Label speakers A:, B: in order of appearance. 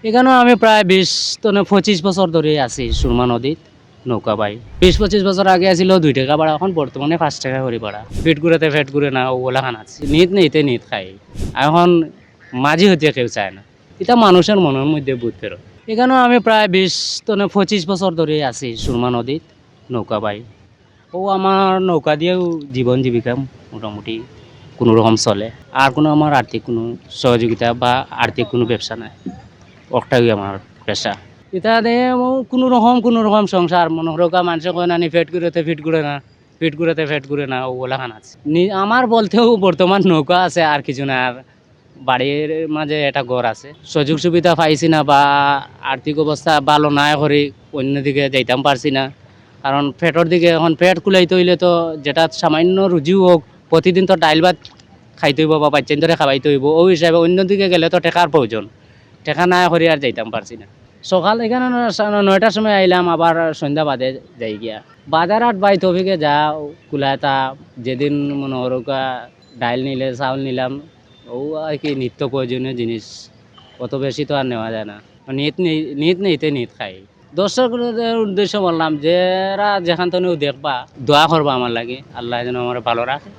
A: এখানেও আমি প্রায় ২৫ বছর ধরে আছি সুরমা নদীত নৌকা বাই ২০-২৫ বছর আগে আছিল ২ টাকা ভাড়া, এখন বর্তমানে 5 টাকা করে ভাড়া। পেট ঘুরাতে পেট ঘুরে না, ওগুলা খান আছে নিত নিতে নিত খাই। এখন মাঝি হতে কেউ চায় না, এটা মানুষের মনের মধ্যে বুধ ফেরত। এখানেও আমি প্রায় ২৫ বছর ধরে আছি সুরমা নদীত নৌকা বাই। ও আমার নৌকা দিয়েও জীবন জীবিকা মোটামুটি কোনো রকম চলে। আর কোনো আমার আর্থিক কোনো সহযোগিতা বা আর্থিক কোনো ব্যবসা নাই, ওটাই আমার পেশা। এটা দিয়ে কোনো রকম সংসার মনে হরকা মানুষে কয় না ফেট ঘুরাতে ফিট ঘুরে না, ফিট ঘুরাতে ফেট ঘুরে না, ওগুলা খান আছে। আমার বলতেও বর্তমান নৌকা আছে, আর কিছু না। আর বাড়ির মাঝে একটা ঘর আছে, সুযোগ সুবিধা পাইছি না বা আর্থিক অবস্থা ভালো না করে অন্যদিকে যাইতাম পারছি না। কারণ পেটের দিকে এখন পেট কুলাইতে হইলে তো যেটা সামান্য রুজিও হোক, প্রতিদিন তো ডাইল ভাত খাইতে হইব বা বাচ্চান ধরে খাওয়াইতে হইব, ওই হিসাবে অন্যদিকে গেলে তো টেকার প্রয়োজন। টেকা না করে আর যাইতাম পারছি না। সকাল এখানে 9টার সময় আইলাম, আবার সন্ধ্যা বাদে যাই গিয়া বাজার হাট বাই তফিকে যা কুলাতা। যেদিন মনে হরকা ডাইল নিলে চাউল নিলাম, ও আর কি নিত্য প্রয়োজনীয় জিনিস, অত বেশি তো আর নেওয়া যায় না। নিত নিতে নিত খাই। দর্শকদের উদ্দেশ্য বললাম, যারা যেখান থেকে দেখবা দোয়া করবা আমার লাগে, আল্লাহ যেন আমার ভালো রাখে।